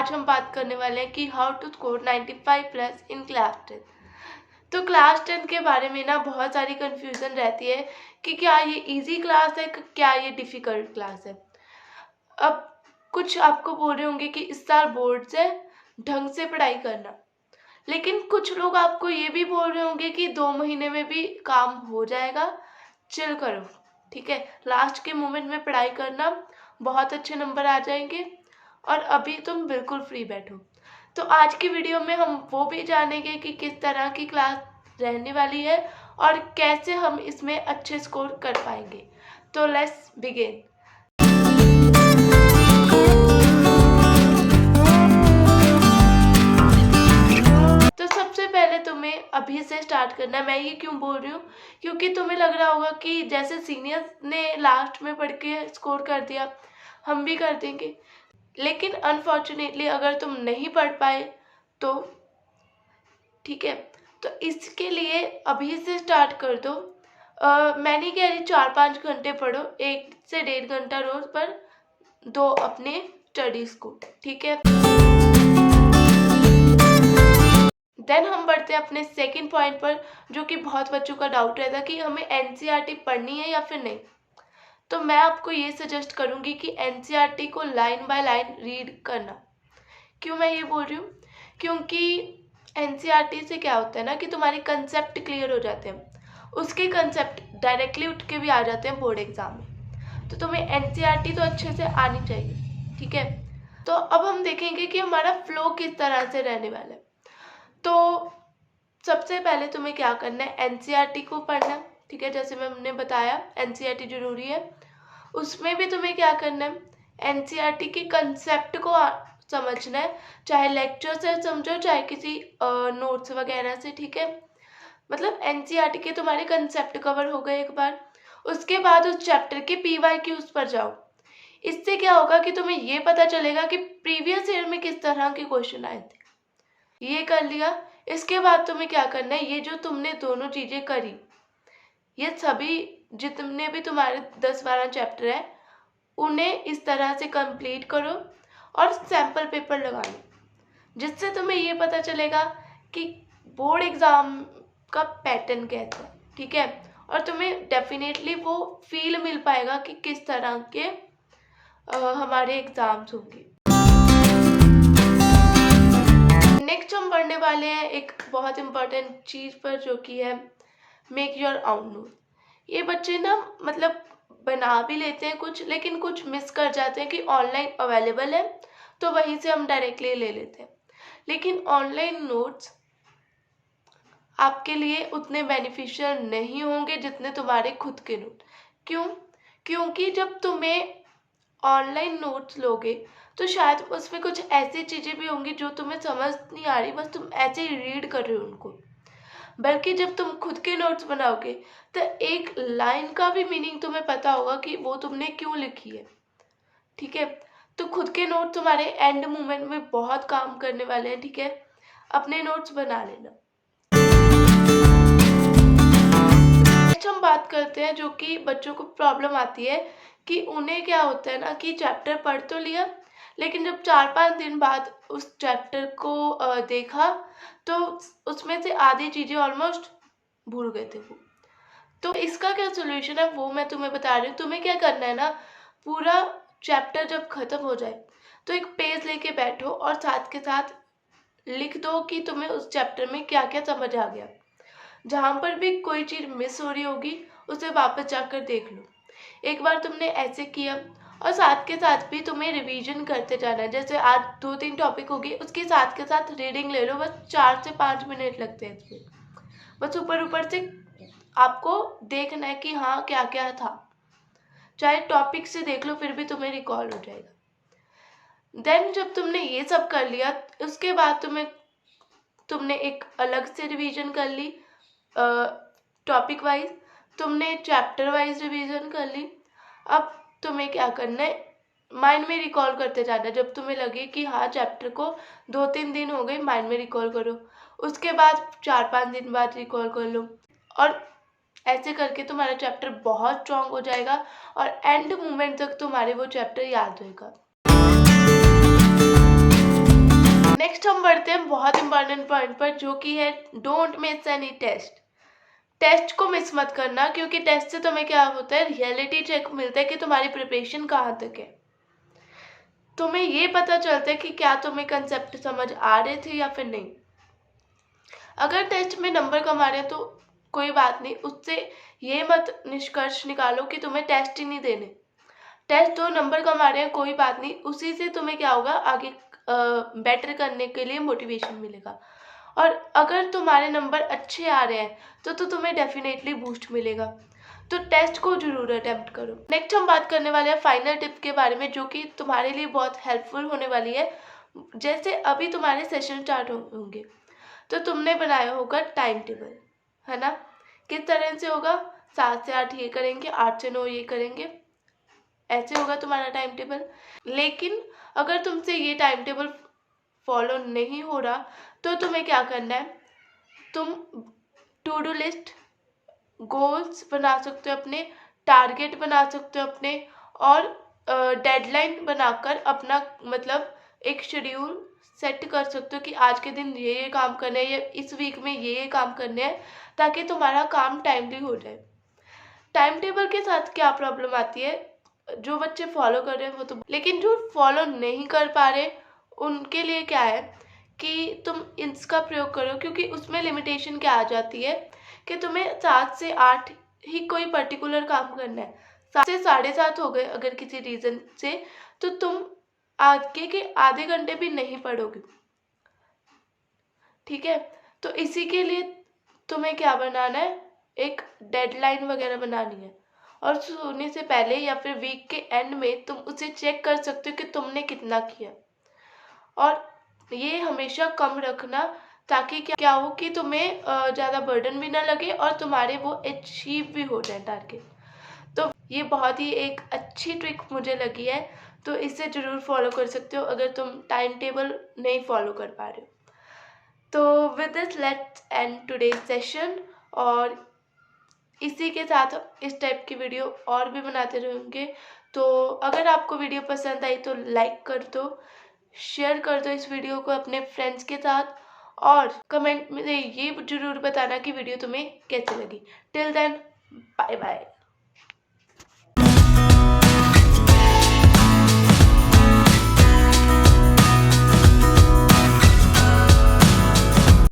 आज हम बात करने वाले हैं कि how to score 95+ in class 10। तो क्लास 10 के बारे में ना बहुत सारी कन्फ्यूज़न रहती है कि क्या ये इजी क्लास है, क्या ये डिफ़िकल्ट क्लास है। अब कुछ आपको बोल रहे होंगे कि इस साल बोर्ड्स है, ढंग से पढ़ाई करना, लेकिन कुछ लोग आपको ये भी बोल रहे होंगे कि 2 महीने में भी काम हो जाएगा, चिल करो, ठीक है, लास्ट के मोमेंट में पढ़ाई करना, बहुत अच्छे नंबर आ जाएंगे और अभी तुम बिल्कुल फ्री बैठो। तो आज की वीडियो में हम वो भी जानेंगे कि किस तरह की क्लास रहने वाली है और कैसे हम इसमें अच्छे स्कोर कर पाएंगे। तो लेट्स बिगिन। तो सबसे पहले तुम्हें अभी से स्टार्ट करना है। मैं ये क्यों बोल रही हूँ, क्योंकि तुम्हें लग रहा होगा कि जैसे सीनियर ने लास्ट में पढ़ के स्कोर कर दिया, हम भी कर देंगे। लेकिन अनफॉर्चुनेटली अगर तुम नहीं पढ़ पाए तो ठीक है, तो इसके लिए अभी से स्टार्ट कर दो। मैं नहीं कह रही 4-5 घंटे पढ़ो, 1 से 1.5 घंटा रोज पर दो अपने स्टडीज को, ठीक है। देन हम बढ़ते हैं अपने सेकंड पॉइंट पर, जो कि बहुत बच्चों का डाउट रहता है कि हमें एनसीईआरटी पढ़नी है या फिर नहीं। तो मैं आपको ये सजेस्ट करूँगी कि एनसीईआरटी को लाइन बाय लाइन रीड करना। क्यों मैं ये बोल रही हूँ, क्योंकि एनसीईआरटी से क्या होता है ना कि तुम्हारे कंसेप्ट क्लियर हो जाते हैं, उसके कंसेप्ट डायरेक्टली उठ के भी आ जाते हैं बोर्ड एग्जाम में। तो तुम्हें एनसीईआरटी तो अच्छे से आनी चाहिए, ठीक है। तो अब हम देखेंगे कि हमारा फ्लो किस तरह से रहने वाला है। तो सबसे पहले तुम्हें क्या करना है, एनसीईआरटी को पढ़ना, ठीक है, जैसे मैंने बताया एनसीईआरटी जरूरी है। उसमें भी तुम्हें क्या करना है, एनसीईआरटी के कंसेप्ट को समझना है, चाहे लेक्चर से समझो चाहे किसी नोट्स वगैरह से, ठीक है। मतलब एनसीईआरटी के तुम्हारे कंसेप्ट कवर हो गए एक बार, उसके बाद उस चैप्टर के पीवाईक्यूज पर जाओ। इससे क्या होगा कि तुम्हें ये पता चलेगा कि प्रीवियस ईयर में किस तरह के क्वेश्चन आए थे। ये कर लिया, इसके बाद तुम्हें क्या करना है, ये जो तुमने दोनों चीज़ें करी, ये सभी जितने भी तुम्हारे 10-12 चैप्टर है उन्हें इस तरह से कंप्लीट करो और सैम्पल पेपर लगा लो, जिससे तुम्हें ये पता चलेगा कि बोर्ड एग्ज़ाम का पैटर्न कैसा है, ठीक है। और तुम्हें डेफिनेटली वो फील मिल पाएगा कि किस तरह के हमारे एग्ज़ाम्स होंगे। नेक्स्ट हम पढ़ने वाले हैं एक बहुत इम्पोर्टेंट चीज़ पर, जो कि है मेक योर ओन नोट। ये बच्चे ना मतलब बना भी लेते हैं कुछ, लेकिन कुछ मिस कर जाते हैं कि ऑनलाइन अवेलेबल है तो वहीं से हम डायरेक्टली ले लेते हैं। लेकिन ऑनलाइन नोट्स आपके लिए उतने बेनिफिशियल नहीं होंगे जितने तुम्हारे खुद के नोट। क्यों? क्योंकि जब तुम्हें ऑनलाइन नोट्स लोगे तो शायद उसमें कुछ ऐसी चीज़ें भी होंगी जो तुम्हें समझ नहीं आ रही, बस तुम ऐसे ही रीड कर रहे हो उनको। बल्कि जब तुम खुद के नोट्स बनाओगे तो एक लाइन का भी मीनिंग तुम्हें पता होगा कि वो तुमने क्यों लिखी है, ठीक है। तो खुद के नोट तुम्हारे एंड मोमेंट में बहुत काम करने वाले हैं, ठीक है। अपने नोट्स बना लेना। नेक्स्ट हम बात करते हैं जो कि बच्चों को प्रॉब्लम आती है कि उन्हें क्या होता है ना कि चैप्टर पढ़ तो लिया, लेकिन जब 4-5 दिन बाद उस चैप्टर को देखा तो उसमें से आधी चीज़ें ऑलमोस्ट भूल गए थे वो। तो इसका क्या सोल्यूशन है वो मैं तुम्हें बता रही हूँ। तुम्हें क्या करना है ना, पूरा चैप्टर जब खत्म हो जाए तो एक पेज लेके बैठो और साथ के साथ लिख दो कि तुम्हें उस चैप्टर में क्या क्या समझ आ गया। जहाँ पर भी कोई चीज़ मिस हो रही होगी उसे वापस जाकर देख लो। एक बार तुमने ऐसे किया और साथ के साथ भी तुम्हें रिवीजन करते जाना है। जैसे आज 2-3 टॉपिक होगी, उसके साथ के साथ रीडिंग ले लो, बस 4 से 5 मिनट लगते हैं इसमें। बस ऊपर ऊपर से आपको देखना है कि हाँ क्या क्या था, चाहे टॉपिक से देख लो फिर भी तुम्हें रिकॉल हो जाएगा। देन जब तुमने ये सब कर लिया उसके बाद तुमने एक अलग से रिवीजन कर ली, टॉपिक वाइज, तुमने चैप्टर वाइज रिवीजन कर ली। अब तुम्हें क्या करना है, माइंड में रिकॉल करते जाना। जब तुम्हें लगे कि हाँ चैप्टर को 2-3 दिन हो गए, माइंड में रिकॉल करो, उसके बाद 4-5 दिन बाद रिकॉल कर लो, और ऐसे करके तुम्हारा चैप्टर बहुत स्ट्रॉन्ग हो जाएगा और एंड मोमेंट तक तुम्हारे वो चैप्टर याद होगा। हम बढ़ते हैं बहुत इंपॉर्टेंट पॉइंट पर, जो कि है don't miss any test. Test को मिस मत करना, क्योंकि टेस्ट से तुम्हें क्या होता है, रियलिटी चेक मिलता है कि तुम्हारी प्रिपरेशन कहाँ तक है। तुम्हें ये पता चलता है कि क्या तुम्हें कंसेप्ट समझ आ रहे थे या फिर नहीं। अगर टेस्ट में नंबर कम आ रहे हैं तो कोई बात नहीं, उससे ये मत निष्कर्ष निकालो कि तुम्हें टेस्ट ही नहीं देने। टेस्ट 2 नंबर कम आ रहे हैं कोई बात नहीं, उसी से तुम्हें क्या होगा, आगे बेटर करने के लिए मोटिवेशन मिलेगा। और अगर तुम्हारे नंबर अच्छे आ रहे हैं तो तुम्हें डेफिनेटली बूस्ट मिलेगा। तो टेस्ट को जरूर अटेम्प्ट करो। नेक्स्ट हम बात करने वाले हैं फाइनल टिप के बारे में, जो कि तुम्हारे लिए बहुत हेल्पफुल होने वाली है। जैसे अभी तुम्हारे सेशन स्टार्ट होंगे तो तुमने बनाया होगा टाइम टेबल, है ना। किस तरह से होगा, 7 से 8 ये करेंगे, 8 से 9 ये करेंगे, ऐसे होगा तुम्हारा टाइम टेबल। लेकिन अगर तुमसे ये टाइम टेबल फॉलो नहीं हो रहा तो तुम्हें क्या करना है, तुम टू डू लिस्ट, गोल्स बना सकते हो अपने, टारगेट बना सकते हो अपने, और डेडलाइन बनाकर अपना मतलब एक शेड्यूल सेट कर सकते हो कि आज के दिन ये काम करने हैं, या इस वीक में ये काम करने हैं, ताकि तुम्हारा काम टाइमली हो जाए। टाइम टेबल के साथ क्या प्रॉब्लम आती है, जो बच्चे फॉलो कर रहे हैं वो तो, लेकिन जो फॉलो नहीं कर पा रहे उनके लिए क्या है कि तुम इसका प्रयोग करो, क्योंकि उसमें लिमिटेशन क्या आ जाती है कि तुम्हें 7 से 8 ही कोई पर्टिकुलर काम करना है। 7 से 7:30 हो गए अगर किसी रीज़न से, तो तुम आगे के आधे घंटे भी नहीं पढ़ोगे, ठीक है। तो इसी के लिए तुम्हें क्या बनाना है, एक डेडलाइन वगैरह बनानी है, और सोने से पहले या फिर वीक के एंड में तुम उसे चेक कर सकते हो कि तुमने कितना किया। और ये हमेशा कम रखना, ताकि क्या हो कि तुम्हें ज़्यादा बर्डन भी ना लगे और तुम्हारे वो अचीव भी हो जाए टारगेट। तो ये बहुत ही एक अच्छी ट्रिक मुझे लगी है, तो इसे ज़रूर फॉलो कर सकते हो अगर तुम टाइम टेबल नहीं फॉलो कर पा रहे हो। तो with this let's end today session, और इसी के साथ इस टाइप की वीडियो और भी बनाते रहेंगे। तो अगर आपको वीडियो पसंद आई तो लाइक कर दो, शेयर कर दो इस वीडियो को अपने फ्रेंड्स के साथ, और कमेंट में ये जरूर बताना कि वीडियो तुम्हें कैसे लगी। Till then, bye bye.